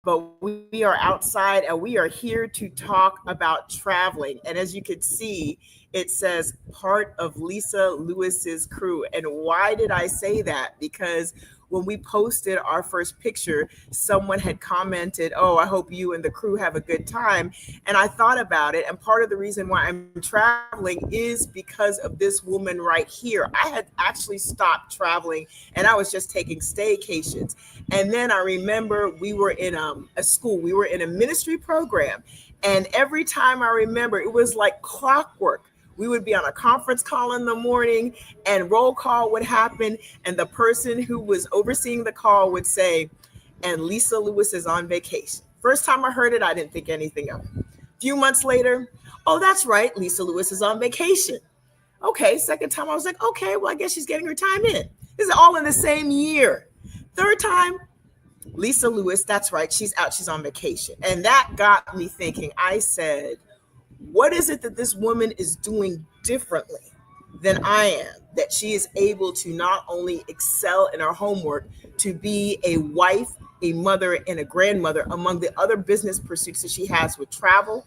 but we are outside and we are here to talk about traveling. And as you can see, it says part of Lisa Lewis's crew. And why did I say that? Because when we posted our first picture, someone had commented, "Oh, I hope you and the crew have a good time." And I thought about it. And part of the reason why I'm traveling is because of this woman right here. I had actually stopped traveling and I was just taking staycations. And then I remember we were in a school, we were in a ministry program. And every time I remember, it was like clockwork. We would be on a conference call in the morning and roll call would happen. And the person who was overseeing the call would say, "And Lisa Lewis is on vacation." First time I heard it, I didn't think anything of it. A few months later, "Oh, that's right, Lisa Lewis is on vacation." Okay, second time I was like, "Okay, well, I guess she's getting her time in." This is all in the same year. Third time, "Lisa Lewis, that's right, she's out, she's on vacation." And that got me thinking. I said, what is it that this woman is doing differently than I am, that she is able to not only excel in her homework, to be a wife, a mother, and a grandmother among the other business pursuits that she has with travel,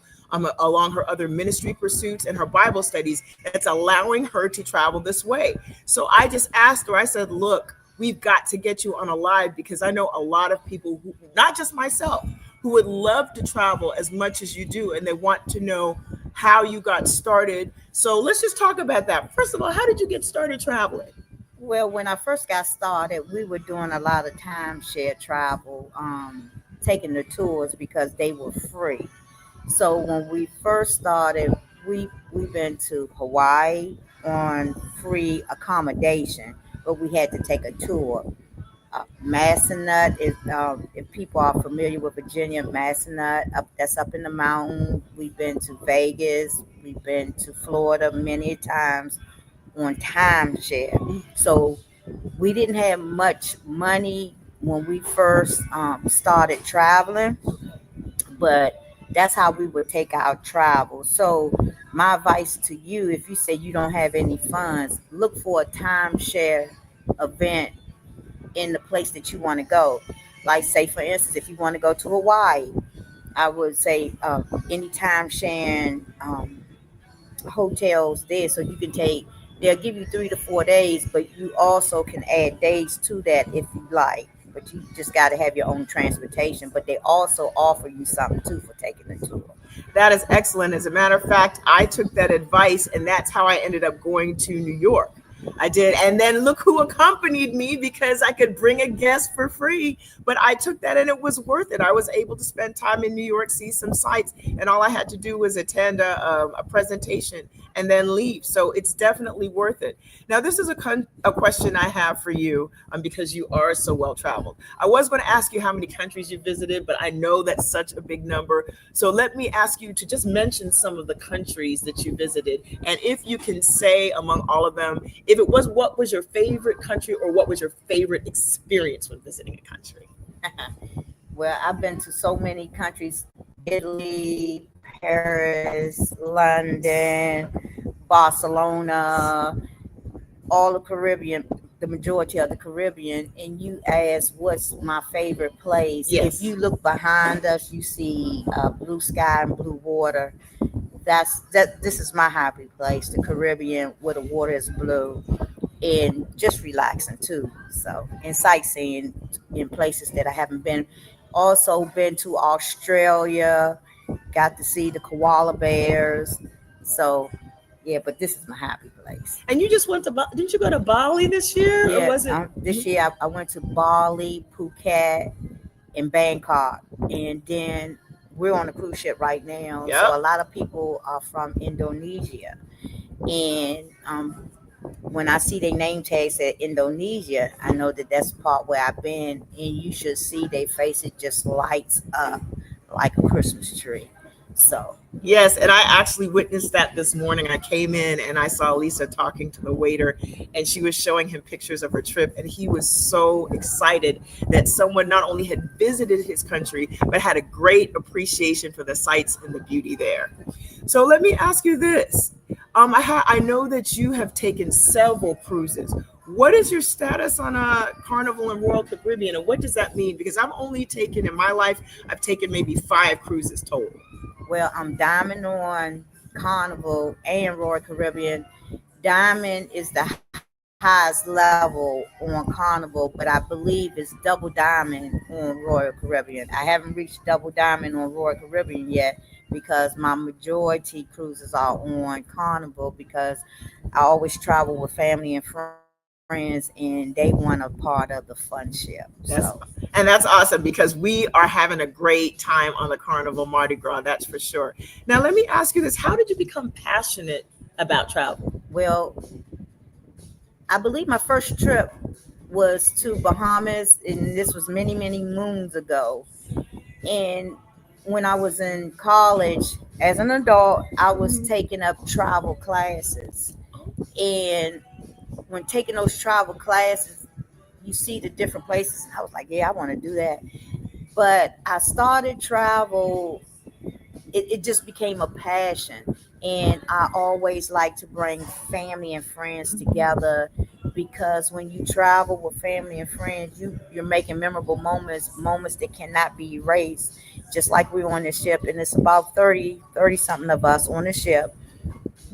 along her other ministry pursuits and her Bible studies, that's allowing her to travel this way. So I just asked her, I said, "Look, we've got to get you on a live because I know a lot of people who, not just myself, who would love to travel as much as you do, and they want to know how you got started." So let's just talk about that. First of all, how did you get started traveling? Well, when I first got started, we were doing a lot of timeshare travel, taking the tours because they were free. So when we first started, we been to Hawaii on free accommodation, but we had to take a tour. Massanutten, if people are familiar with Virginia, Massanutten, that's up in the mountain. We've been to Vegas, we've been to Florida many times on timeshare. So we didn't have much money when we first started traveling, but that's how we would take our travel. So my advice to you, if you say you don't have any funds, look for a timeshare event in the place that you want to go. Like, say, for instance, if you want to go to Hawaii, I would say anytime sharing hotels there, so you can take. They'll give you 3 to 4 days, but you also can add days to that if you like. But you just got to have your own transportation. But they also offer you something too for taking the tour. That is excellent. As a matter of fact, I took that advice, and that's how I ended up going to New York. I did. And then look who accompanied me because I could bring a guest for free. But I took that and it was worth it. I was able to spend time in New York, see some sights, and all I had to do was attend a presentation and then leave. So it's definitely worth it. Now, this is a question I have for you because you are so well traveled. I was going to ask you how many countries you visited, but I know that's such a big number. So let me ask you to just mention some of the countries that you visited. And if you can say among all of them, if it was, what was your favorite country or what was your favorite experience when visiting a country? Well, I've been to so many countries: Italy, Paris, London, Barcelona, all the Caribbean, the majority of the Caribbean. And you ask what's my favorite place. If Yes. you look behind us, you see blue sky and blue water. This is my happy place, the Caribbean, where the water is blue and just relaxing too. So, and sightseeing in places that I haven't been. Also been to Australia, got to see the koala bears. So yeah, but this is my happy place. And you just went to, didn't you go to Bali this year or Yeah, was it? this year I went to Bali, Phuket, and Bangkok, and then we're on a cruise ship right now. So a Yep. lot of people are from Indonesia, and when I see their name tags at Indonesia, I know that that's the part where I've been, and you should see their faces just lights up like a Christmas tree. So Yes, and I actually witnessed that this morning. I came in and I saw Lisa talking to the waiter, and she was showing him pictures of her trip. And he was so excited that someone not only had visited his country, but had a great appreciation for the sights and the beauty there. So let me ask you this. I know that you have taken several cruises. What is your status on a Carnival and Royal Caribbean, and what does that mean? Because I've only taken in my life, I've taken maybe 5 cruises total. Well, I'm diamond on Carnival and Royal Caribbean. Diamond is the highest level on Carnival, but I believe it's double diamond on Royal Caribbean. I haven't reached double diamond on Royal Caribbean yet because my majority cruises are on Carnival because I always travel with family and friends and they want a part of the fun ship. So That's and that's awesome because we are having a great time on the Carnival Mardi Gras. That's for sure. Now, let me ask you this: how did you become passionate about travel? well, I believe my first trip was to Bahamas, and this was many, many moons ago. And when I was in college, as an adult, I was Mhm. taking up travel classes. And when taking those travel classes, you see the different places. And I was like, yeah, I want to do that. But I started travel, it just became a passion. And I always like to bring family and friends together because when you travel with family and friends, you're making memorable moments that cannot be erased. Just like we're on the ship, and it's about 30 something of us on the ship.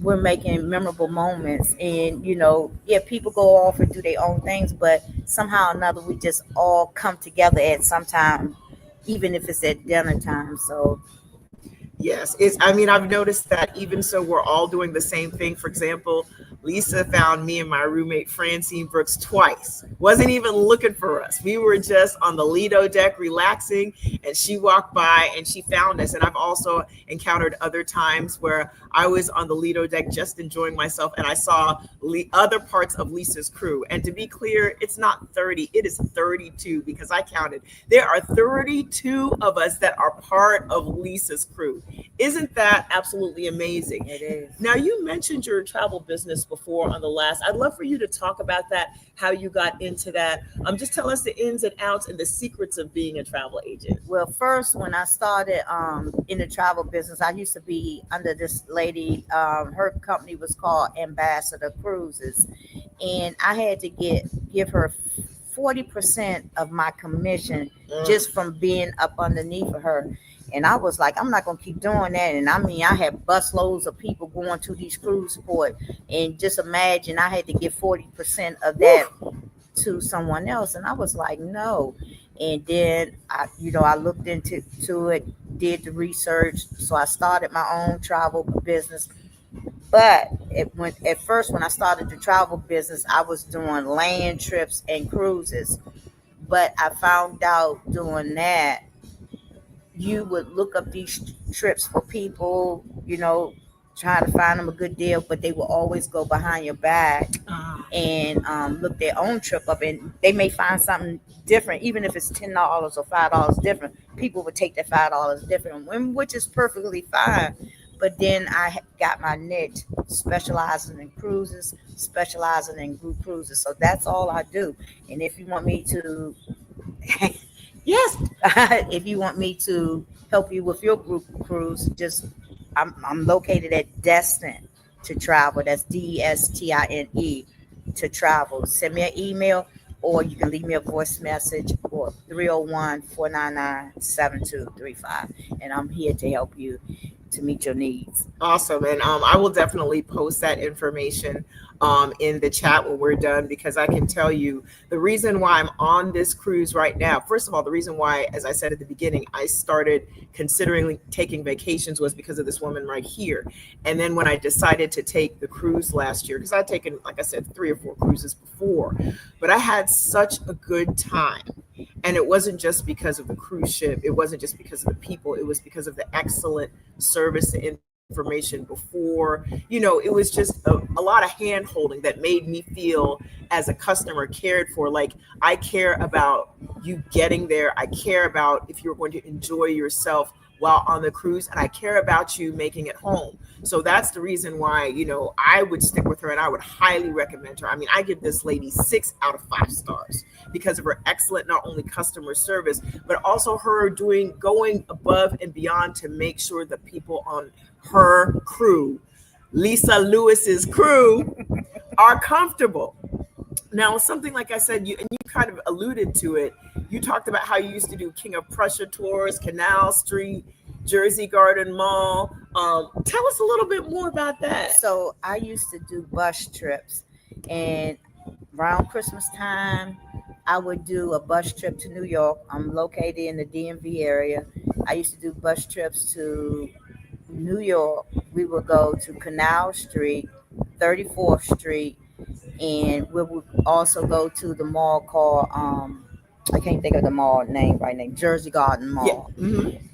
We're making memorable moments, and yeah, people go off and do their own things, but somehow or another, we just all come together at some time, even if it's at dinner time. So Yes, it's. I mean, I've noticed that even so, we're all doing the same thing. For example, Lisa found me and my roommate Francine Brooks twice. Wasn't even looking for us. We were just on the Lido deck relaxing, and she walked by and she found us. And I've also encountered other times where I was on the Lido deck just enjoying myself, and I saw other parts of Lisa's crew. And to be clear, it's not 30; it is 32 because I counted. There are 32 of us that are part of Lisa's crew. Isn't that absolutely amazing? it is. Now, you mentioned your travel business before on the last. I'd love for you to talk about that, how you got into that. Just tell us the ins and outs and the secrets of being a travel agent. Well, first, when I started in the travel business, I used to be under this lady. Her company was called Ambassador Cruises, and I had to give her 40% of my commission Mm. just from being up underneath of her. And I was like, I'm not gonna keep doing that. And I mean, I had busloads of people going to these cruise ports, and just imagine I had to give 40% of Woo. that to someone else, and I was like, no. And then I looked into it, did the research, so I started my own travel business. But at first, when I started the travel business, I was doing land trips and cruises. But I found out doing that, you would look up these trips for people, try to find them a good deal, but they will always go behind your back Ah, and look their own trip up, and they may find something different, even if it's $10 or $5 different. People would take that $5 different, which is perfectly fine. But then I got my niche, specializing in cruises, specializing in group cruises. So that's all I do. And if you want me to, yes. if you want me to help you with your group cruise, just I'm located at Destin to Travel. That's Destine to Travel. Send me an email, or you can leave me a voice message, or 301-499-7235, and I'm here to help you to meet your needs. Awesome. And I will definitely post that information in the chat when we're done, because I can tell you the reason why I'm on this cruise right now. First of all, the reason why, as I said at the beginning, I started considering taking vacations was because of this woman right here. And then when I decided to take the cruise last year, because I'd taken, like I said, 3 or 4 cruises before, but I had such a good time. And it wasn't just because of the cruise ship, it wasn't just because of the people, it was because of the excellent service, the information before. It was just a lot of hand holding that made me feel as a customer cared for. Like, I care about you getting there, I care about if you're going to enjoy yourself while on the cruise, and I care about you making it home. So that's the reason why, I would stick with her and I would highly recommend her. I mean, I give this lady 6 out of 5 stars because of her excellent, not only customer service, but also her going above and beyond to make sure the people on her crew, Lisa Lewis's crew, are comfortable. Now, something like I said, you and you kind of alluded to it. You talked about how you used to do King of Prussia tours, Canal Street, Jersey Garden Mall. Tell us a little bit more about that. So I used to do bus trips, and around Christmas time, I would do a bus trip to New York. I'm located in the DMV area. I used to do bus trips to New York. We would go to Canal Street, 34th Street, and we would also go to the mall called I can't think of the mall name right now, Jersey Garden Yeah. Mall.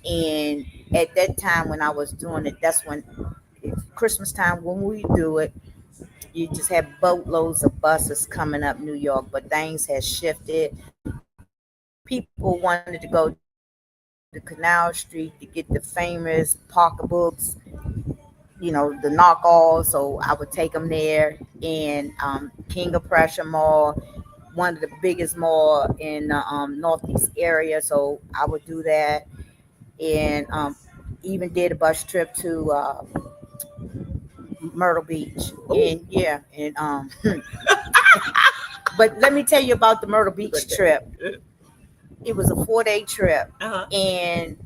And at that time when I was doing it, that's when it's Christmas time when we do it. You just have boatloads of buses coming up New York, but things has shifted. People wanted to go to Canal Street to get the famous pocketbooks, the knockoffs. So I would take them there. And King of Prussia Mall, one of the biggest mall in the northeast area. So I would do that, and even did a bus trip to Myrtle Beach. Oh, And yeah, and but let me tell you about the Myrtle Beach trip. It was a 4 day trip, uh-huh. and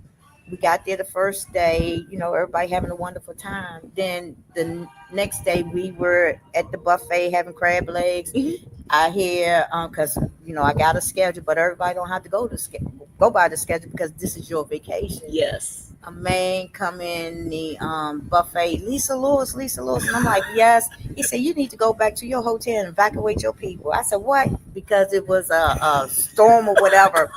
we got there the first day, everybody having a wonderful time. Then the next day we were at the buffet having crab legs. I hear because I got a schedule, but everybody don't have to go by the schedule because this is your vacation. Yes. A man come in the buffet, Lisa Lewis, and I'm like, yes. He said, you need to go back to your hotel and evacuate your people. I said, what? Because it was a storm or whatever.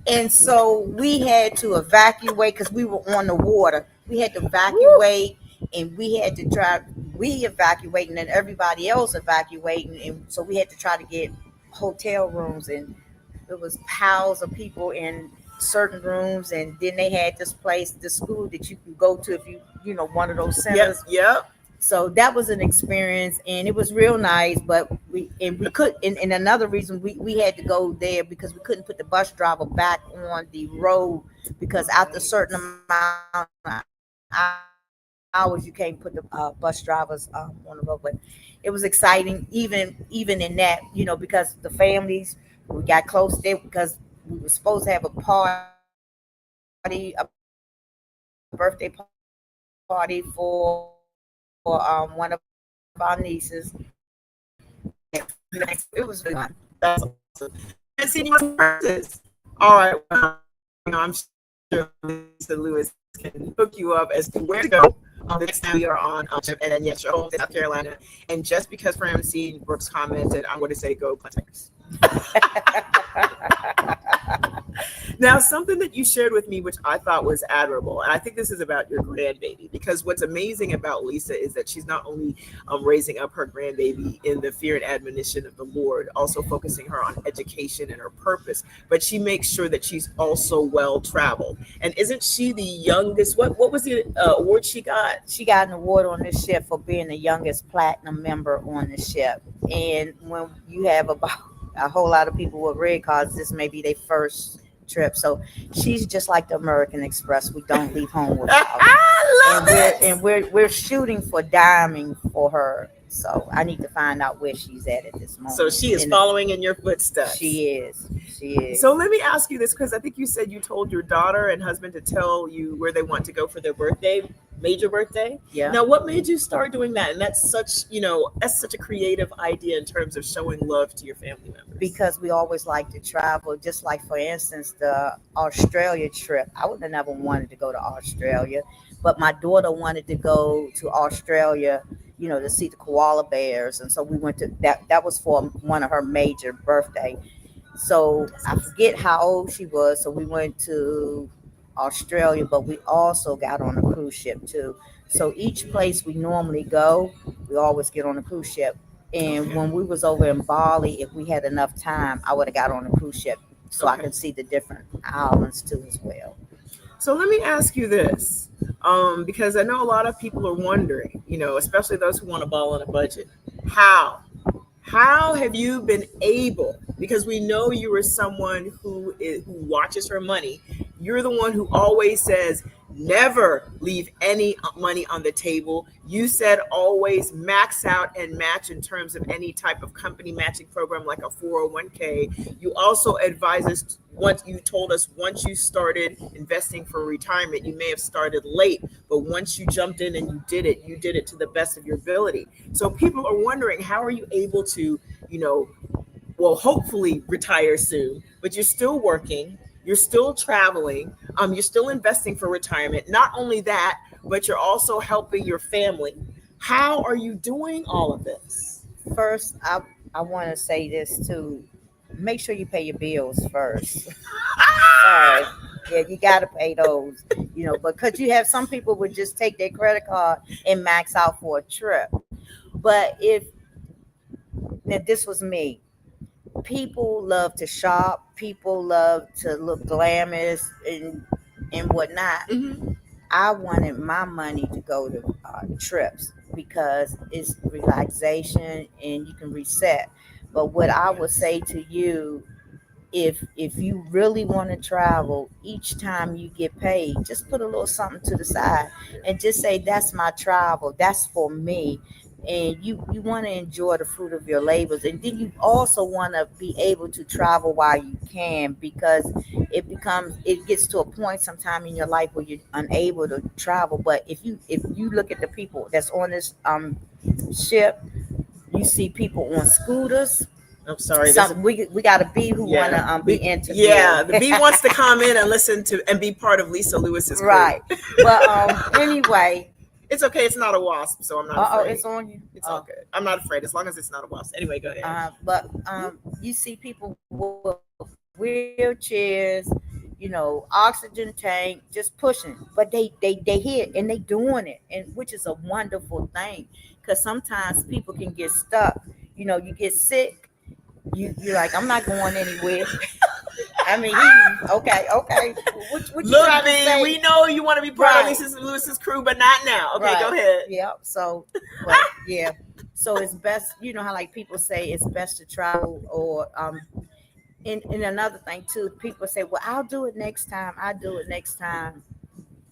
And so we had to evacuate because we were on the water. We had to evacuate, and we had to try. We evacuating, and everybody else evacuating, and so we had to try to get hotel rooms. And there was piles of people in certain rooms, and then they had this place, the school that you could go to if one of those centers. Yep. So that was an experience, and it was real nice. But we could, and another reason we had to go there because we couldn't put the bus driver back on the road because after a certain amount of hours you can't put the bus drivers on the road. But it was exciting, even in that, because the families, we got close there because we were supposed to have a party, a birthday party for one of our nieces. It was really fun. That's awesome. And see, you practice. All right. Well, I'm sure Lisa Lewis can hook you up as to where to go the next time we are on trip. And then, yes, your home to South Carolina. And just because Francine Brooks commented, I'm going to say go Tigers. Now, something that you shared with me, which I thought was admirable, and I think this is about your grandbaby, because what's amazing about Lisa is that she's not only raising up her grandbaby in the fear and admonition of the Lord, also focusing her on education and her purpose, but she makes sure that she's also well traveled. And isn't she the youngest? What was the award she got? She got an award on this ship for being the youngest platinum member on the ship. And when you have about a whole lot of people with red cards, this may be their first trip. So she's just like the American Express. We don't leave home without her. I love it. And we're shooting for diamond for her. So I need to find out where she's at this moment. So she is following in your footsteps. She is. She is. So let me ask you this, because I think you said you told your daughter and husband to tell you where they want to go for their birthday, major birthday. Yeah. Now, what made you start doing that? And that's such a creative idea in terms of showing love to your family members. Because we always like to travel. Just like, for instance, the Australia trip. I would have never wanted to go to Australia, but my daughter wanted to go to Australia, to see the koala bears. And so we went to that. That was for one of her major birthday. So I forget how old she was. So we went to Australia, but we also got on a cruise ship too. So each place we normally go, we always get on a cruise ship. And when we was over in Bali, if we had enough time, I would have got on a cruise ship so I could see the different islands too as well. So let me ask you this, because I know a lot of people are wondering, especially those who want to ball on a budget, how have you been able, because we know you are someone who watches her money. You're the one who always says, never leave any money on the table. You said always max out and match in terms of any type of company matching program like a 401k. You also advise us, once you told us, once you started investing for retirement, you may have started late, but once you jumped in and you did it to the best of your ability. So people are wondering, how are you able to, you know, well, hopefully retire soon, but you're still working, you're still traveling, you're still investing for retirement. Not only that, but you're also helping your family. How are you doing all of this? First, I want to say this too. Make sure you pay your bills first. Sorry. Ah! Yeah, you got to pay those, because you have some people would just take their credit card and max out for a trip. But if now this was me, people love to shop, people love to look glamorous and whatnot. Mhm. I wanted my money to go to trips because it's relaxation and you can reset. But what I would say to you, if you really want to travel, each time you get paid, just put a little something to the side and just say that's my travel, that's for me. And you want to enjoy the fruit of your labors, and then you also want to be able to travel while you can, because it gets to a point sometime in your life where you're unable to travel. But if you look at the people that's on this ship, you see people on scooters. I'm sorry. We got a bee who want Yeah, to be interviewed. yeah. The bee wants to come in and listen to and be part of Lisa Lewis's crew. Right. But anyway, It's okay. It's not a wasp, so I'm not oh, afraid. it's on you. It's all good. I'm not afraid as long as it's not a wasp. Anyway, go ahead. But you see people with wheelchairs, oxygen tank, just pushing, but they hit and they doing it, and which is a wonderful thing, because sometimes people can get stuck. You get sick, you're like, I'm not going anywhere. I mean, okay. What you Look, trying to say? we know you want to be part Right. of Lisa Lewis's crew, but not now. Okay, Right. go ahead. Yeah. So, but yeah. So it's best, how like people say it's best to travel, or and another thing too, people say, well, I'll do it next time. I'll do it next time.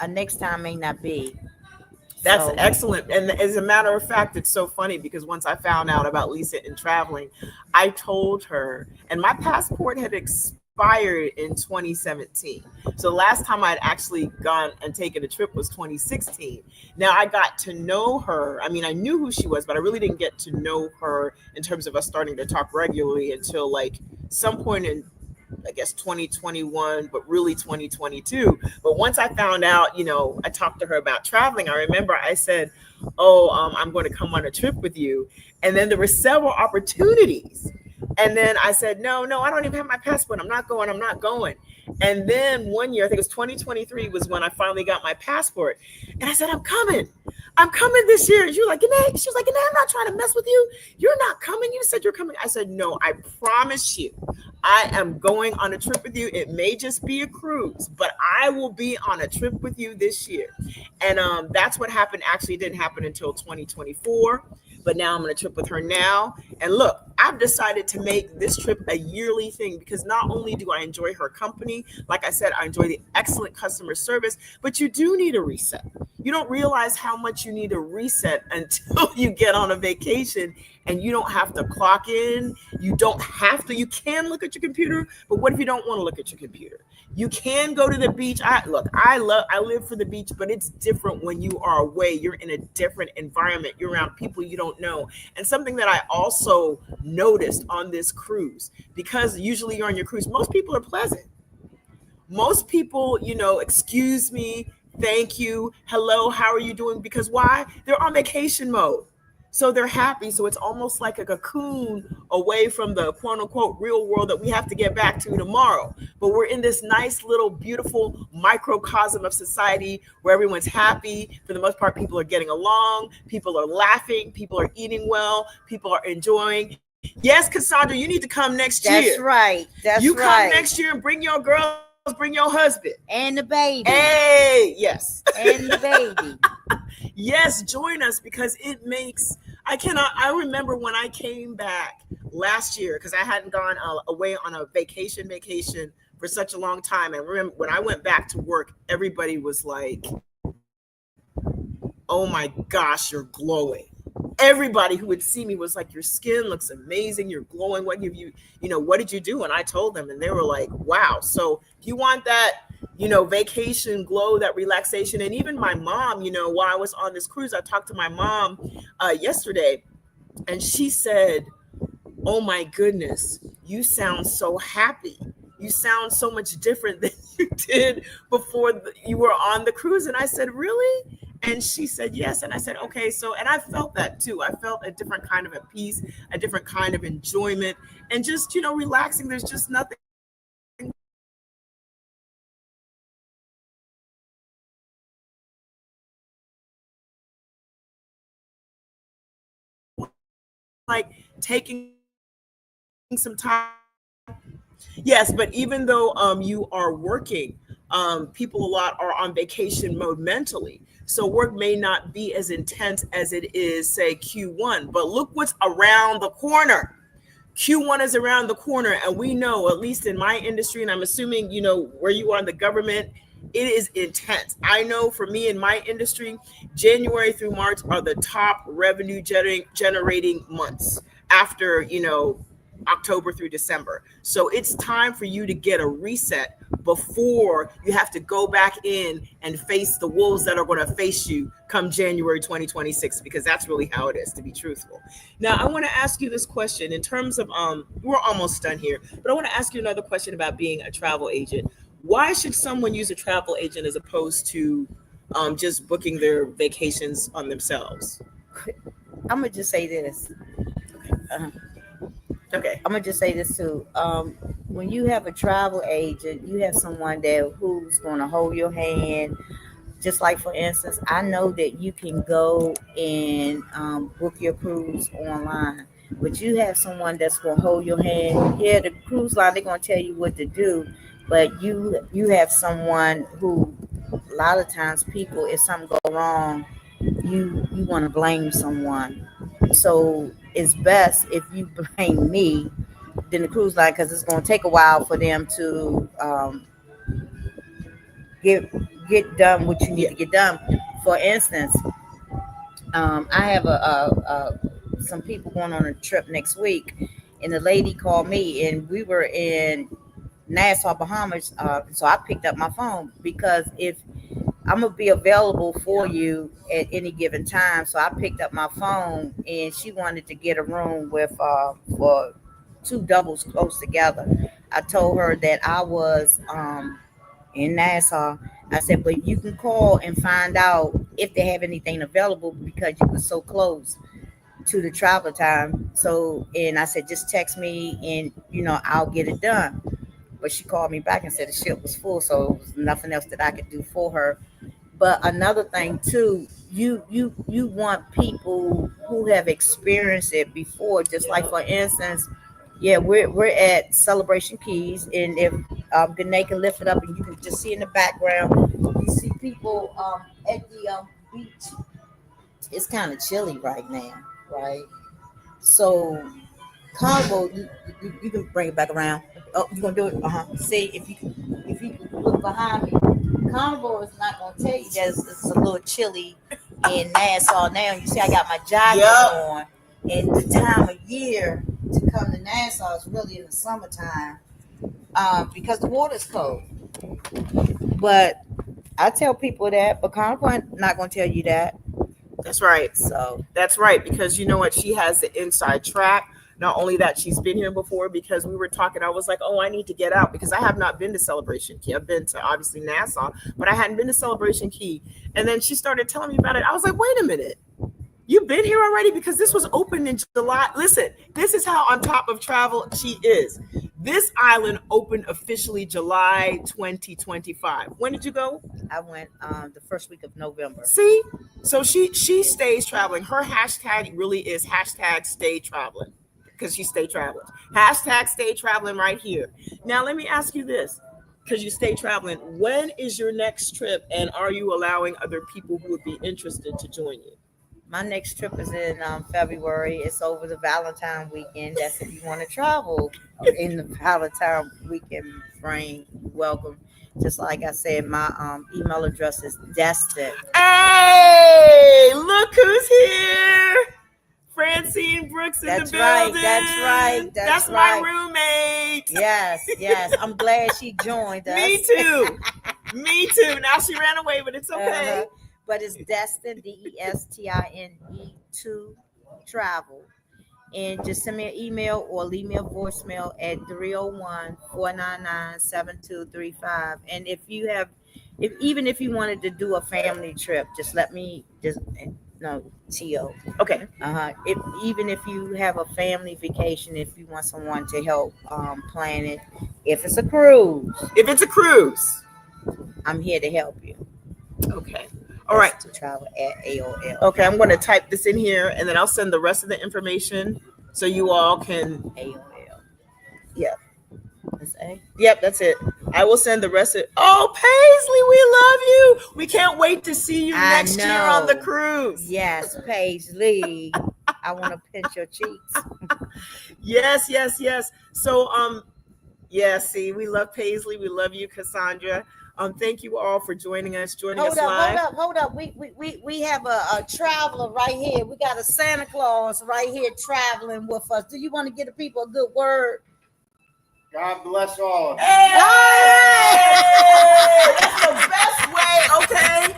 A next time may not be. That's So excellent. And as a matter of fact, it's so funny because once I found out about Lisa and traveling, I told her, and my passport had expired in 2017. So the last time I'd actually gone and taken a trip was 2016. Now I got to know her. I mean, I knew who she was, but I really didn't get to know her in terms of us starting to talk regularly until like some point in, I guess, 2021, but really 2022. But once I found out, I talked to her about traveling. I remember I said, "Oh, I'm going to come on a trip with you." And then there were several opportunities. And then I said, no, I don't even have my passport. I'm not going. I'm not going. And then one year, I think it was 2023, was when I finally got my passport. And I said, I'm coming. I'm coming this year. And she was like, Ganae, I'm not trying to mess with you. You're not coming. You said you're coming. I said, no, I promise you, I am going on a trip with you. It may just be a cruise, but I will be on a trip with you this year. And that's what happened. Actually, it didn't happen until 2024. But now I'm on a trip with her now. And look, I've decided to make this trip a yearly thing because not only do I enjoy her company, like I said, I enjoy the excellent customer service, but you do need a reset. You don't realize how much you need a reset until you get on a vacation and you don't have to clock in. You don't have to. You can look at your computer, but what if you don't want to look at your computer? You can go to the beach. I live for the beach, but it's different when you are away. You're in a different environment. You're around people you don't know. And something that I also noticed on this cruise, because usually you're on your cruise, most people are pleasant. Most people, excuse me, thank you, hello, how are you doing? Because why? They're on vacation mode. So they're happy. So it's almost like a cocoon away from the quote unquote real world that we have to get back to tomorrow. But we're in this nice little beautiful microcosm of society where everyone's happy. For the most part, people are getting along, people are laughing, people are eating well, people are enjoying. Yes, Cassandra, you need to come next year. that's right. You come next year and bring your girls, bring your husband. And the baby. Hey, yes. And the baby. Yes, join us because it makes, I remember when I came back last year, because I hadn't gone away on a vacation for such a long time. And remember when I went back to work, everybody was like, oh my gosh, you're glowing. Everybody who would see me was like, your skin looks amazing, you're glowing, what have you, what did you do? And I told them, and they were like, wow. So if you want that, vacation glow, that relaxation. And even my mom, while I was on this cruise, I talked to my mom yesterday, and she said, oh my goodness, you sound so happy. You sound so much different than you did before you were on the cruise. And I said, really? And she said, yes. And I said, okay. So, and I felt that too. I felt a different kind of a peace, a different kind of enjoyment, and just, relaxing. There's just nothing like taking some time. Yes, but even though you are working, people a lot are on vacation mode mentally. So work may not be as intense as it is, say, Q1. But look what's around the corner. Q1 is around the corner, and we know, at least in my industry, and I'm assuming, where you are in the government, it is intense. I know for me in my industry, January through March are the top revenue generating months after, October through December. So it's time for you to get a reset before you have to go back in and face the wolves that are going to face you come January 2026, because that's really how it is, to be truthful. Now, I want to ask you this question in terms of, we're almost done here, but I want to ask you another question about being a travel agent. Why should someone use a travel agent as opposed to just booking their vacations on themselves? I'm gonna just say this. Uh, Okay. I'm gonna just say this too. When you have a travel agent, you have someone that who's gonna hold your hand. Just like for instance, I know that you can go and book your cruise online, but you have someone that's gonna hold your hand. Yeah, the cruise line they're gonna tell you what to do, but you have someone who a lot of times people if something go wrong, you want to blame someone. So it's best if you blame me than the cruise line because it's going to take a while for them to get get done what you need Yeah. to get done. For instance, I have some people going on a trip next week, and the lady called me, and we were in Nassau, Bahamas. So I picked up my phone because if I'm gonna be available for you at any given time. So I picked up my phone, and she wanted to get a room with for two doubles close together. I told her that I was in Nassau. I said, but you can call and find out if they have anything available because you were so close to the travel time. So, and I said, just text me and, I'll get it done. But she called me back and said the ship was full. So it was nothing else that I could do for her. But another thing too, you want people who have experienced it before. Just like for instance, yeah, we're at Celebration Keys, and if Gane can lift it up, and you can just see in the background, you see people at the beach. It's kind of chilly right now, right? So Carnival, you can bring it back around. Oh, you gonna do it? See if you can look behind me. Carnival is not gonna tell you that it's a little chilly in Nassau now. You see, I got my jacket Yep. on, and the time of year to come to Nassau is really in the summertime, because the water's cold. But I tell people that, but Carnival not gonna tell you that. That's right. So That's right, because you know what? She has the inside track. Not only that, she's been here before, because we were talking. I was like, oh, I need to get out because I have not been to Celebration Key. I've been to obviously Nassau, but I hadn't been to Celebration Key. And then she started telling me about it. I was like, wait a minute. You've been here already, because this was opened in July. Listen, this is how on top of travel she is. This island opened officially July 2025. When did you go? I went the first week of November. See? So she stays traveling. Her hashtag really is hashtag stay traveling, because she stay traveling. Hashtag stay traveling right here. Now let me ask you this, because you stay traveling. When is your next trip, and are you allowing other people who would be interested to join you? My next trip is in February. It's over the Valentine weekend. That's if you want to travel in the Valentine weekend frame. Welcome. Just like I said, my email address is Destin. Hey, look who's here. Francine Brooks in That's the right. building. That's right. That's right. my roommate. Yes, yes. I'm glad she joined us. Me too. Me too. Now she ran away, but it's okay. But it's Destin, DESTINE 2 travel. And just send me an email or leave me a voicemail at 301-499-7235. And if you have, even if you wanted to do a family trip, just let me no TO. Okay. Even if you have a family vacation, if you want someone to help plan it, if it's a cruise, I'm here to help you. Okay. All right. To travel at AOL. Okay, I'm going to type this in here, and then I'll send the rest of the information so you all can. AOL. Yeah. That's A. Yep, that's it. I will send the rest of it. Oh, Paisley, we love you. We can't wait to see you next year on the cruise. Yes, Paisley. I want to pinch your cheeks. Yes, yes, yes. So, yeah, see, we love Paisley. We love you, Cassandra. Thank you all for joining us live. Hold up. We have a traveler right here. We got a Santa Claus right here traveling with us. Do you want to give the people a good word? God bless all of you. Hey! That's the best way, okay?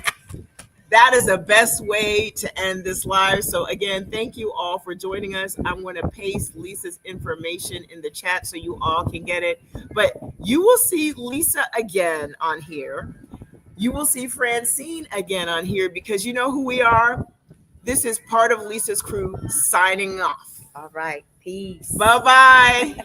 That is the best way to end this live. So again, thank you all for joining us. I'm going to paste Lisa's information in the chat so you all can get it. But you will see Lisa again on here. You will see Francine again on here because you know who we are. This is part of Lisa's crew signing off. All right. Peace. Bye-bye.